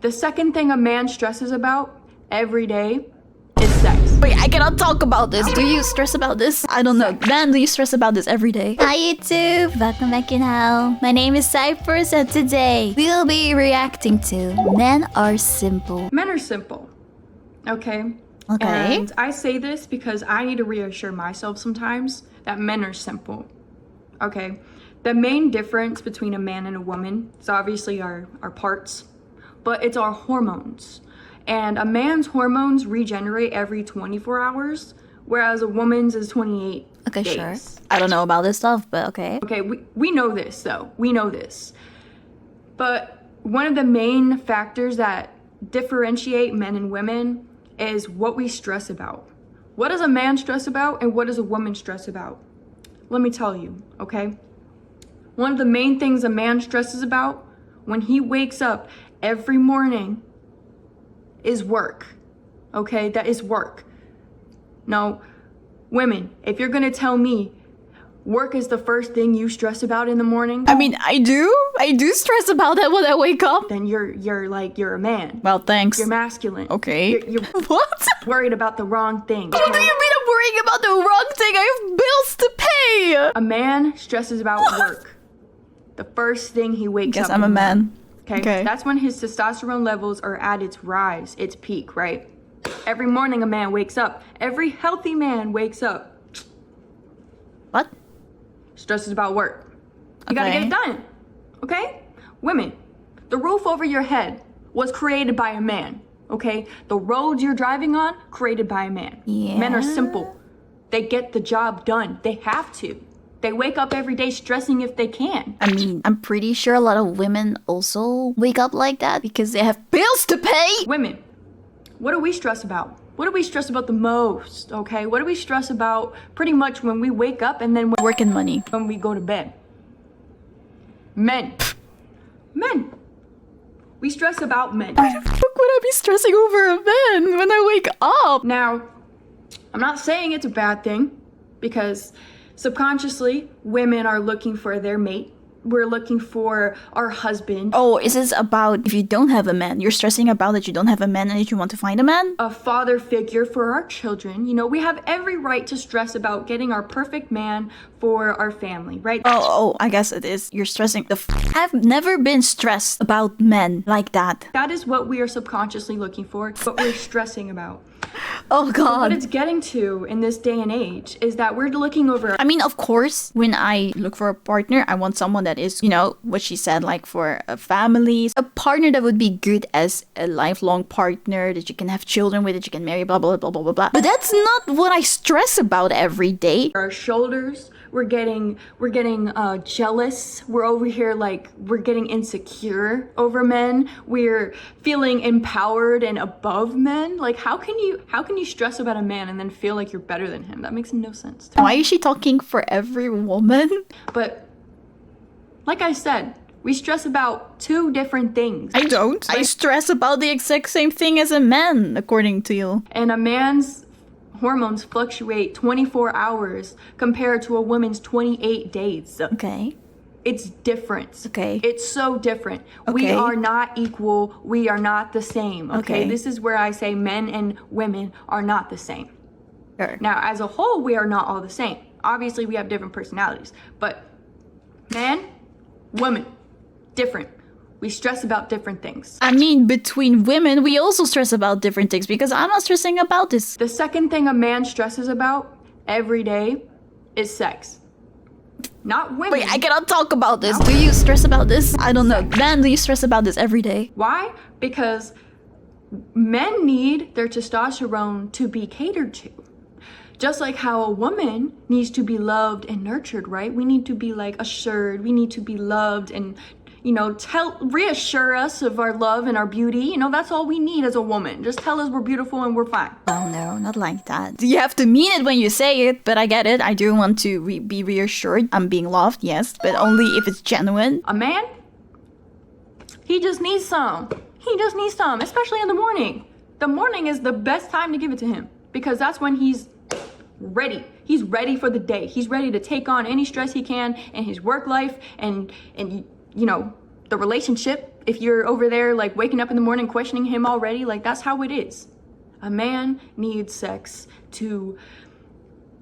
The second thing a man stresses about every day is sex. Wait, I cannot talk about this. Do you stress about this? I don't know. Man, do you stress about this every day? Hi YouTube! Welcome back in hell. My name is Cypress and today we'll be reacting to Men Are Simple. Men are simple, okay? Okay. And I say this because I need to reassure myself sometimes that men are simple, okay? The main difference between a man and a woman is obviously our parts, but it's our hormones. And a man's hormones regenerate every 24 hours, whereas a woman's is 28 Okay, days. sure. I don't know about this stuff, but okay. Okay, we know this though. We know this. But one of the main factors that differentiate men and women is what we stress about. What does a man stress about and what does a woman stress about? Let me tell you, okay? One of the main things a man stresses about when he wakes up every morning is work, okay? That is work. Now, women, if you're gonna tell me work is the first thing you stress about in the morning, I mean, I do stress about that when I wake up. then you're a man. Well, thanks. You're masculine. Okay. You're What? worried about the wrong thing. What do you mean I'm worrying about the wrong thing? I have bills to pay! A man stresses about work. The first thing he wakes Guess up. I'm a in the morning. man. Okay? That's when his testosterone levels are at its rise, its peak, right? Every morning a man wakes up. Every healthy man wakes up. What? Stresses about work. You gotta get it done. Okay? Women, the roof over your head was created by a man. Okay? The roads you're driving on, created by a man. Yeah. Men are simple. They get the job done. They have to. They wake up every day stressing if they can. I mean, I'm pretty sure a lot of women also wake up like that because they have bills to pay! Women, what do we stress about? What do we stress about the most, okay? What do we stress about pretty much when we wake up and then Work and money. when we go to bed? Men. Men. We stress about men. Why the fuck would I be stressing over a man when I wake up? Now, I'm not saying it's a bad thing because subconsciously, women are looking for their mate. We're looking for our husband. Oh, is this about if you don't have a man? You're stressing about that you don't have a man and that you want to find a man? A father figure for our children. You know, we have every right to stress about getting our perfect man for our family, right? Oh, I guess it is. You're stressing I've never been stressed about men like that. That is what we are subconsciously looking for, what we're stressing about. Oh What god. it's getting to in this day and age is that we're looking over. I mean, of course, when I look for a partner, I want someone that is, you know, what she said, like for a family. A partner that would be good as a lifelong partner, that you can have children with, that you can marry, blah, blah, blah, blah, blah, blah. But that's not what I stress about every day. Our shoulders, we're getting jealous. We're over here like we're getting insecure over men. We're feeling empowered and above men. Like how can you stress about a man and then feel like you're better than him? That makes no sense to me. Why is she talking for every woman? But like I said, we stress about two different things. I don't. I stress about the exact same thing as a man, according to you. And a man's hormones fluctuate 24 hours compared to a woman's 28 days. Okay. It's different. Okay. It's so different. We Okay. are not equal. We are not the same. Okay? Okay. This is where I say men and women are not the same. Sure. Now, as a whole, we are not all the same. Obviously, we have different personalities. But man, woman, different. We stress about different things. I mean, between women, we also stress about different things because I'm not stressing about this. The second thing a man stresses about every day is sex. Not women. Wait, I cannot talk about this. Do you stress about this? I don't know. Man, do you stress about this every day? Why? Because men need their testosterone to be catered to. Just like how a woman needs to be loved and nurtured, right? We need to be like assured. We need to be loved and, you know, reassure us of our love and our beauty. You know, that's all we need as a woman. Just tell us we're beautiful and we're fine. Oh no, not like that. You have to mean it when you say it, but I get it. I do want to be reassured. I'm being loved, yes, but only if it's genuine. A man, he just needs some. He just needs some, especially in the morning. The morning is the best time to give it to him because that's when he's ready. He's ready for the day. He's ready to take on any stress he can in his work life and you know, the relationship, if you're over there like waking up in the morning questioning him already, like that's how it is. A man needs sex to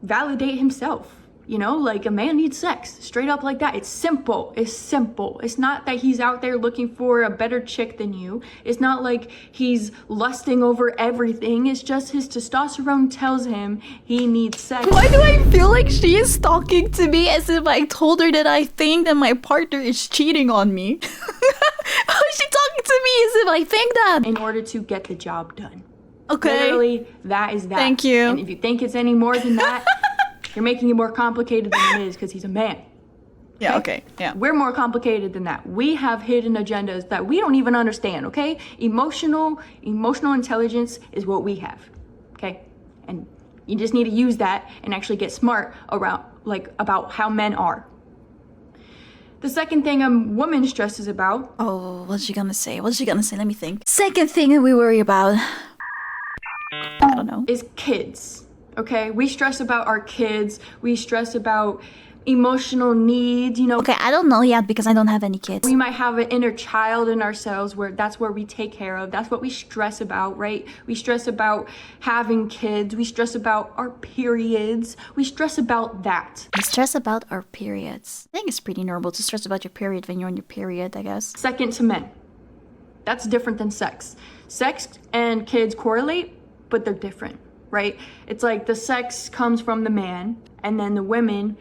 validate himself. You know, like a man needs sex, straight up like that. It's simple. It's simple. It's not that he's out there looking for a better chick than you. It's not like he's lusting over everything. It's just his testosterone tells him he needs sex. Why do I feel like she is talking to me as if I told her that I think that my partner is cheating on me? Why is she talking to me as if I think that? In order to get the job done. Okay. Literally, that is that. Thank you. And if you think it's any more than that, you're making it more complicated than it is because he's a man. Yeah, okay. Yeah. We're more complicated than that. We have hidden agendas that we don't even understand, okay? Emotional intelligence is what we have, okay? And you just need to use that and actually get smart around, like, about how men are. The second thing a woman stresses about... Oh, what's she gonna say? What's she gonna say? Let me think. Second thing that we worry about... I don't know. Is kids. Okay, we stress about our kids. We stress about emotional needs, you know. Okay, I don't know yet because I don't have any kids. We might have an inner child in ourselves where that's where we take care of. That's what we stress about, right? We stress about having kids. We stress about our periods. We stress about that. We stress about our periods. I think it's pretty normal to stress about your period when you're on your period, I guess. Second to men. That's different than sex. Sex and kids correlate, but they're different. Right? It's like the sex comes from the man and then the woman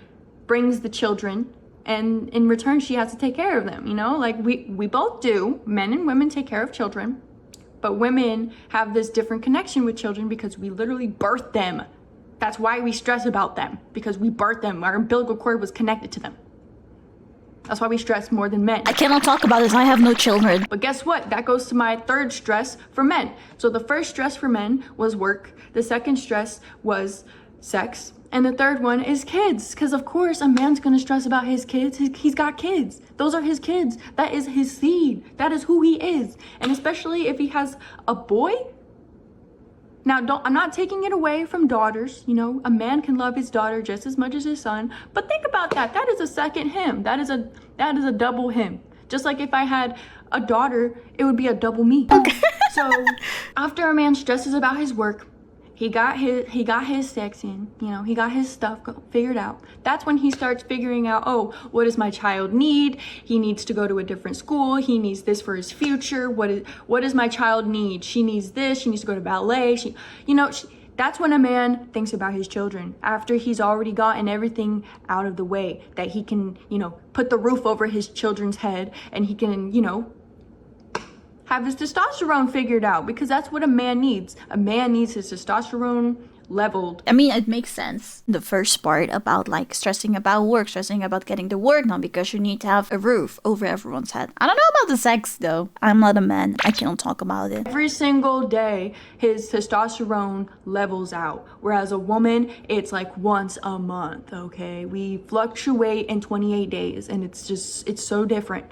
brings the children and in return she has to take care of them, you know? Like we both do. Men and women take care of children, but women have this different connection with children because we literally birth them. That's why we stress about them, because we birthed them. Our umbilical cord was connected to them. That's why we stress more than men. I cannot talk about this. I have no children. But guess what? That goes to my third stress for men. So the first stress for men was work. The second stress was sex. And the third one is kids. Because of course, a man's going to stress about his kids. He's got kids. Those are his kids. That is his seed. That is who he is. And especially if he has a boy. Now, I'm not taking it away from daughters. You know, a man can love his daughter just as much as his son. But think about that. That is a second him. That is a double him. Just like if I had a daughter, it would be a double me. So after a man stresses about his work, he got his sex in, you know, he got his stuff figured out. That's when he starts figuring out, oh, what does my child need? He needs to go to a different school. He needs this for his future. What does my child need? She needs this. She needs to go to ballet. That's when a man thinks about his children, after he's already gotten everything out of the way, that he can, you know, put the roof over his children's head and he can, you know, have his testosterone figured out, because that's what a man needs. A man needs his testosterone leveled. I mean, it makes sense. The first part about like stressing about work, stressing about getting the work done because you need to have a roof over everyone's head. I don't know about the sex though. I'm not a man. I can't talk about it. Every single day, his testosterone levels out. Whereas a woman, it's like once a month, okay? We fluctuate in 28 days and it's so different.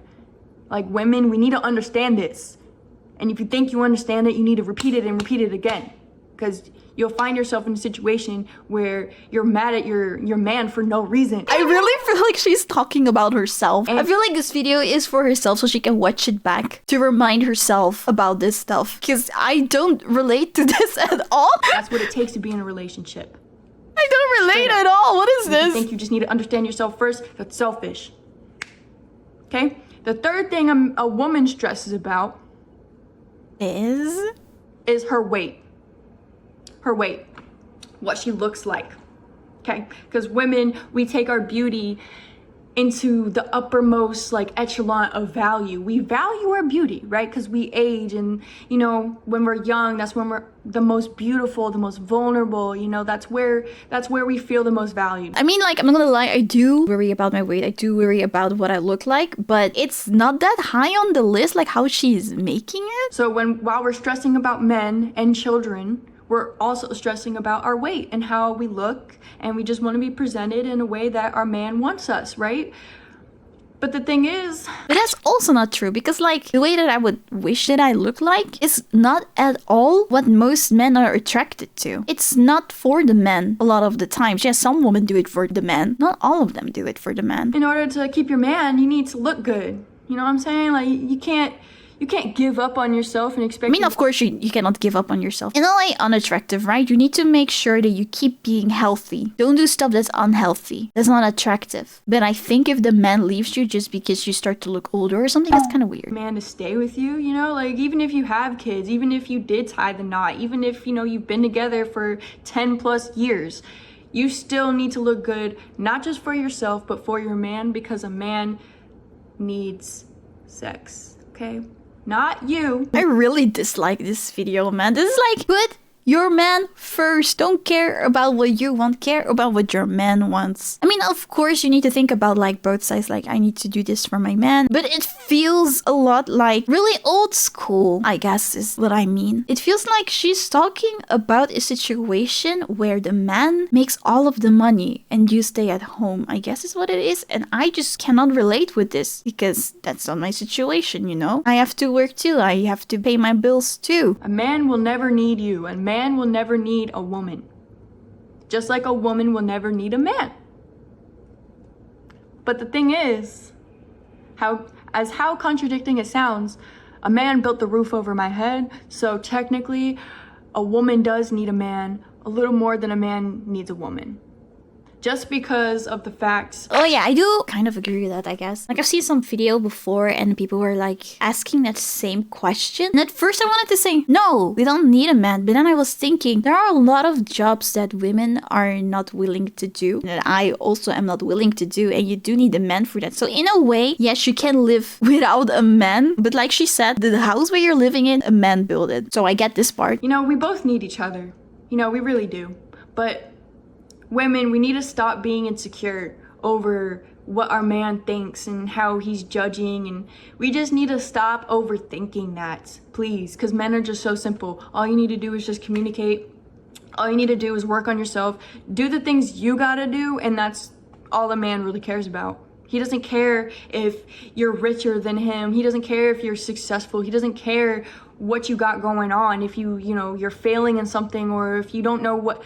Like women, we need to understand this. And if you think you understand it, you need to repeat it and repeat it again. Because you'll find yourself in a situation where you're mad at your man for no reason. I really feel like she's talking about herself. I feel like this video is for herself so she can watch it back to remind herself about this stuff. Because I don't relate to this at all. That's what it takes to be in a relationship. I don't relate at all. What is If this? you think you just need to understand yourself first, that's selfish. Okay? The third thing a woman stresses about is her weight. Her weight. What she looks like. Okay? Because women, we take our beauty into the uppermost like echelon of value. We value our beauty, right? Because we age, and you know, when we're young, that's when we're the most beautiful, the most vulnerable, you know, that's where we feel the most valued. I mean, like, I'm not gonna lie, I do worry about my weight. I do worry about what I look like, but it's not that high on the list, like how she's making it. So while we're stressing about men and children, we're also stressing about our weight and how we look, and we just want to be presented in a way that our man wants us, right? But the thing is... But that's also not true, because like the way that I would wish that I look like is not at all what most men are attracted to. It's not for the men a lot of the times. Yes, some women do it for the men. Not all of them do it for the men. In order to keep your man, you need to look good. You know what I'm saying? Like, you can't give up on yourself and expect. I mean, of course, you cannot give up on yourself. In a way, unattractive, right? You need to make sure that you keep being healthy. Don't do stuff that's unhealthy. That's not attractive. But I think if the man leaves you just because you start to look older or something, that's kind of weird. Man to stay with you, you know, like even if you have kids, even if you did tie the knot, even if, you know, you've been together for 10 plus years, you still need to look good, not just for yourself, but for your man, because a man needs sex, okay? Not you. I really dislike this video, man. This is like, put your man first. Don't care about what you want. Care about what your man wants. I mean, of course, you need to think about like both sides. Like, I need to do this for my man. But it feels a lot like really old school, I guess is what I mean. It feels like she's talking about a situation where the man makes all of the money and you stay at home, I guess is what it is. And I just cannot relate with this because that's not my situation, you know? I have to work too. I have to pay my bills too. A man will never need you. A man will never need a woman. Just like a woman will never need a man. But the thing is, how contradicting it sounds, a man built the roof over my head, so technically a woman does need a man a little more than a man needs a woman. Just because of the facts. Oh yeah, I do kind of agree with that, I guess. Like, I've seen some video before and people were like asking that same question. And at first I wanted to say, no, we don't need a man. But then I was thinking, there are a lot of jobs that women are not willing to do, that I also am not willing to do. And you do need a man for that. So in a way, yes, you can live without a man. But like she said, the house where you're living in, a man built it. So I get this part. You know, we both need each other. You know, we really do. But women, we need to stop being insecure over what our man thinks and how he's judging, and we just need to stop overthinking that, please, because men are just so simple. All you need to do is just communicate. All you need to do is work on yourself, do the things you gotta do, and that's all a man really cares about. He doesn't care if you're richer than him. He doesn't care if you're successful. He doesn't care what you got going on, if you're failing in something, or if you don't know what,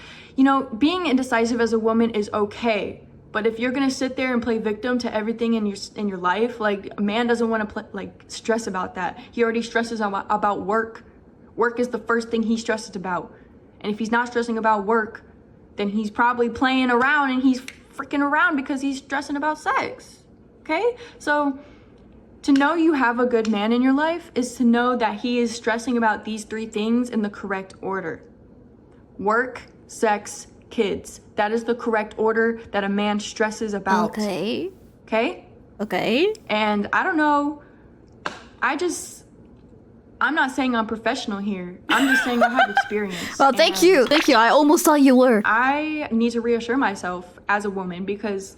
being indecisive as a woman is okay. But if you're gonna sit there and play victim to everything in your life, like, a man doesn't want to stress about that. He already stresses about work. Work is the first thing he stresses about. And if he's not stressing about work, then he's probably playing around, and he's freaking around because he's stressing about sex. Okay? So to know you have a good man in your life is to know that he is stressing about these three things in the correct order. Work, sex, kids. That is the correct order that a man stresses about. Okay. Okay? Okay. And I don't know, I'm not saying I'm professional here. I'm just saying I have experience. Well, thank you. Thank you. I almost thought you were. I need to reassure myself as a woman, because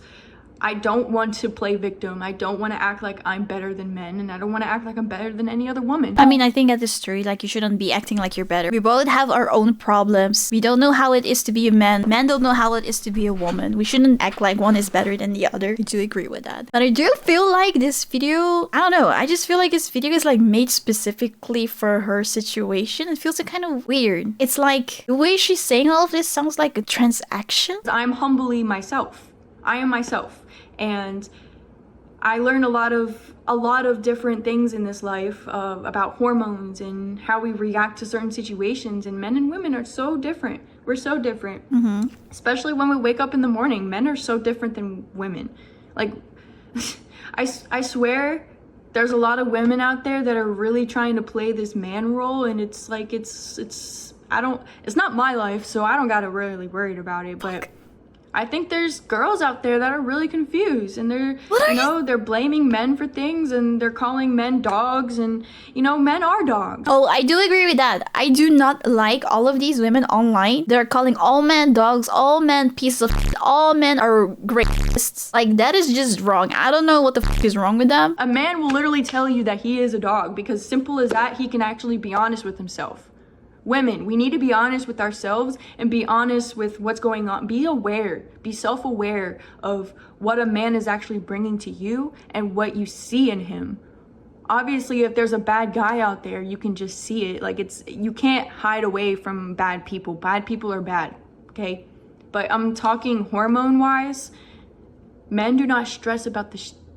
I don't want to play victim. I don't want to act like I'm better than men, and I don't want to act like I'm better than any other woman. I mean, I think that is true. Like, you shouldn't be acting like you're better. We both have our own problems. We don't know how it is to be a man. Men don't know how it is to be a woman. We shouldn't act like one is better than the other. I do agree with that. But I do feel like this video, I don't know, I just feel like this video is like made specifically for her situation. It feels like kind of weird. It's like the way she's saying all of this sounds like a transaction. I'm humbly myself. I am myself. And I learned a lot of different things in this life about hormones and how we react to certain situations. And men and women are so different. We're so different. Mm-hmm. Especially when we wake up in the morning. Men are so different than women. Like, I swear there's a lot of women out there that are really trying to play this man role. And it's like, it's not my life, so I don't gotta really worried about it. But I think there's girls out there that are really confused, and they're blaming men for things, and they're calling men dogs, and men are dogs. Oh, I do agree with that. I do not like all of these women online. They're calling all men dogs, all men pieces of shit, all men are rapists. Like, that is just wrong. I don't know what the fuck is wrong with them. A man will literally tell you that he is a dog, because simple as that, he can actually be honest with himself. Women, we need to be honest with ourselves and be honest with what's going on. Be aware, be self-aware of what a man is actually bringing to you and what you see in him. Obviously, if there's a bad guy out there, you can just see it. Like, you can't hide away from bad people. Bad people are bad, okay? But I'm talking hormone-wise. Men do not stress about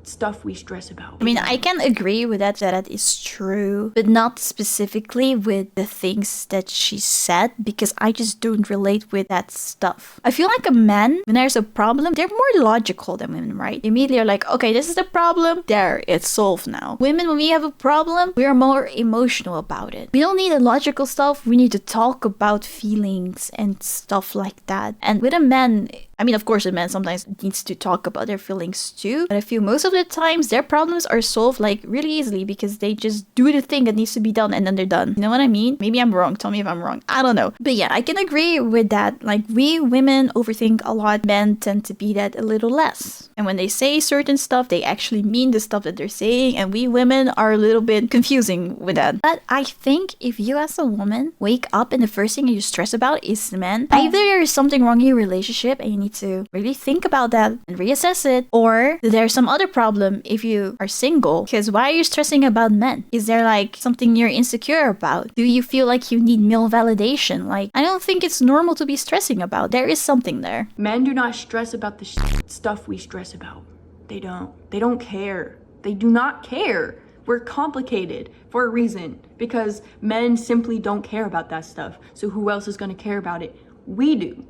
stuff we stress about. I mean, I can agree with that is true, but not specifically with the things that she said, because I just don't relate with that stuff. I feel like a man, when there's a problem, they're more logical than women, right? They immediately are like, okay, this is the problem, there, it's solved now. Women, when we have a problem, we are more emotional about it. We don't need the logical stuff, we need to talk about feelings and stuff like that. And with a man, I mean, of course, a man sometimes needs to talk about their feelings too, but I feel most of the times their problems are solved like really easily because they just do the thing that needs to be done and then they're done. You know what I mean? Maybe I'm wrong. Tell me if I'm wrong. I don't know. But yeah, I can agree with that. Like, we women overthink a lot. Men tend to be that a little less. And when they say certain stuff, they actually mean the stuff that they're saying, and we women are a little bit confusing with that. But I think if you as a woman wake up and the first thing you stress about is the man, either there is something wrong in your relationship and you need to really think about that and reassess it, or there's some other problem if you are single. Because why are you stressing about men? Is there like something you're insecure about? Do you feel like you need male validation? Like, I don't think it's normal to be stressing about. There is something there. Men do not stress about the stuff we stress about. They don't. They don't care. They do not care. We're complicated for a reason, because men simply don't care about that stuff. So who else is going to care about it? We do.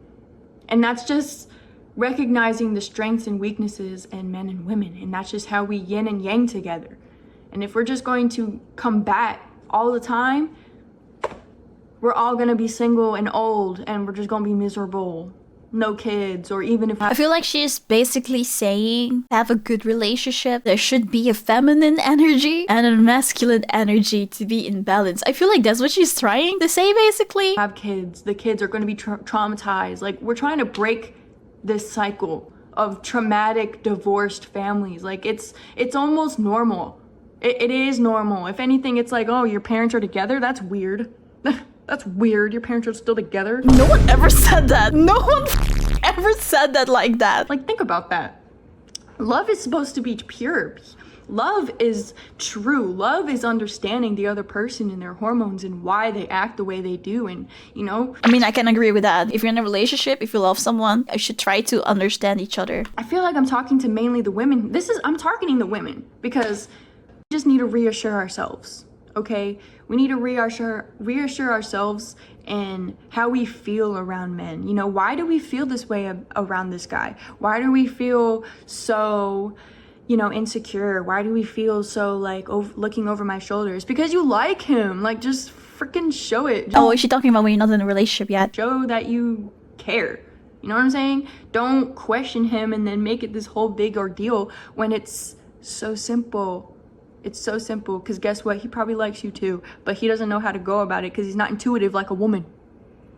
And that's just recognizing the strengths and weaknesses in men and women. And that's just how we yin and yang together. And if we're just going to combat all the time, we're all going to be single and old, and we're just going to be miserable. No kids, or even if I feel like she's basically saying, have a good relationship, there should be a feminine energy and a masculine energy to be in balance. I feel like that's what she's trying to say, basically. have kids, the kids are going to be traumatized. Like, we're trying to break this cycle of traumatic divorced families. Like, it's almost normal. It is normal. If anything, it's like, oh, your parents are together? That's weird. That's weird. Your parents are still together? No one ever said that. No one ever said that like that. Like, think about that. Love is supposed to be pure. Love is true. Love is understanding the other person and their hormones and why they act the way they do. And, you know, I mean, I can agree with that. If you're in a relationship, if you love someone, you should try to understand each other. I feel like I'm talking to mainly the women. I'm targeting the women because we just need to reassure ourselves. Okay, we need to reassure ourselves and how we feel around men. You know, why do we feel this way around this guy? Why do we feel so, you know, insecure? Why do we feel so like looking over my shoulders? Because you like him. Like, just freaking show it. Oh, is she talking about when you're not in a relationship yet? Show that you care. You know what I'm saying? Don't question him and then make it this whole big ordeal when it's so simple. It's so simple, because guess what? He probably likes you too, but he doesn't know how to go about it because he's not intuitive like a woman.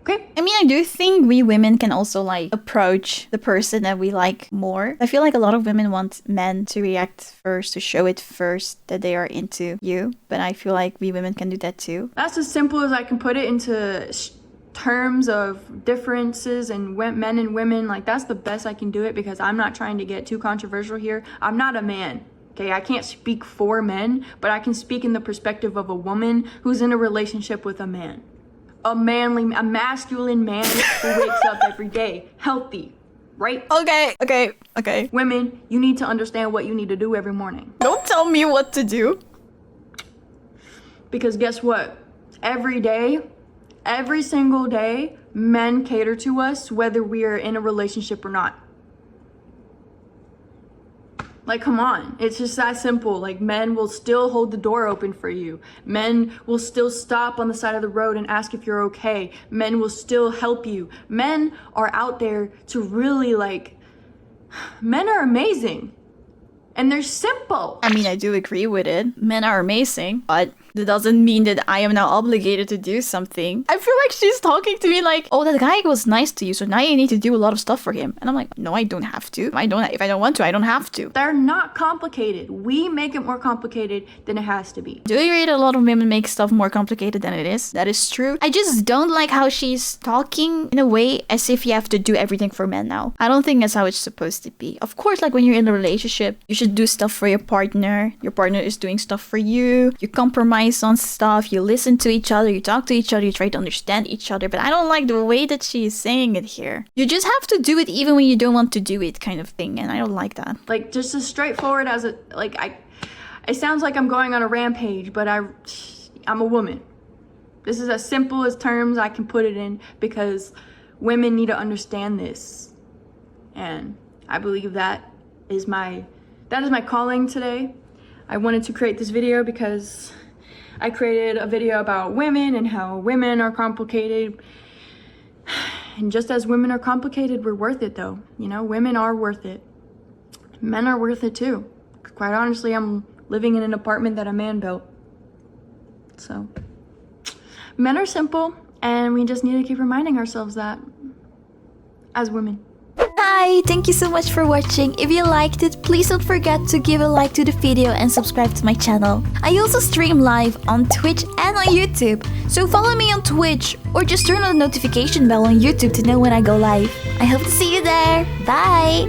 Okay? I mean, I do think we women can also like approach the person that we like more. I feel like a lot of women want men to react first, to show it first that they are into you, but I feel like we women can do that too. That's as simple as I can put it into terms of differences in men and women. Like, that's the best I can do it, because I'm not trying to get too controversial here. I'm not a man. Okay, I can't speak for men, but I can speak in the perspective of a woman who's in a relationship with a man. A masculine man who wakes up every day healthy, right? Okay. Women, you need to understand what you need to do every morning. Don't tell me what to do. Because guess what? Every day, every single day, men cater to us whether we are in a relationship or not. Like, come on. It's just that simple. Like, men will still hold the door open for you. Men will still stop on the side of the road and ask if you're okay. Men will still help you. Men are out there to really, like, men are amazing. And they're simple. I mean, I do agree with it. Men are amazing, but that doesn't mean that I am now obligated to do something. I feel like she's talking to me like, oh, that guy was nice to you, so now you need to do a lot of stuff for him. And I'm like, no, I don't have to. If I don't want to, I don't have to. They're not complicated. We make it more complicated than it has to be. Do you agree that a lot of women make stuff more complicated than it is? That is true. I just don't like how she's talking in a way as if you have to do everything for men now. I don't think that's how it's supposed to be. Of course, like when you're in a relationship, you should do stuff for your partner. Your partner is doing stuff for you. You compromise compromise on stuff, you listen to each other, you talk to each other, you try to understand each other. But I don't like the way that she is saying it here. You just have to do it even when you don't want to do it, kind of thing, and I don't like that. Like, just as straightforward as it, like, it sounds like I'm going on a rampage, but I'm a woman. This is as simple as terms I can put it in, because women need to understand this. And I believe that is my calling today. I wanted to create this video because I created a video about women and how women are complicated. And just as women are complicated, we're worth it though. You know, women are worth it. Men are worth it too. Quite honestly, I'm living in an apartment that a man built. So, men are simple, and we just need to keep reminding ourselves that as women. Hi, thank you so much for watching. If you liked it, please don't forget to give a like to the video and subscribe to my channel. I also stream live on Twitch and on YouTube, so follow me on Twitch or just turn on the notification bell on YouTube to know when I go live. I hope to see you there. Bye!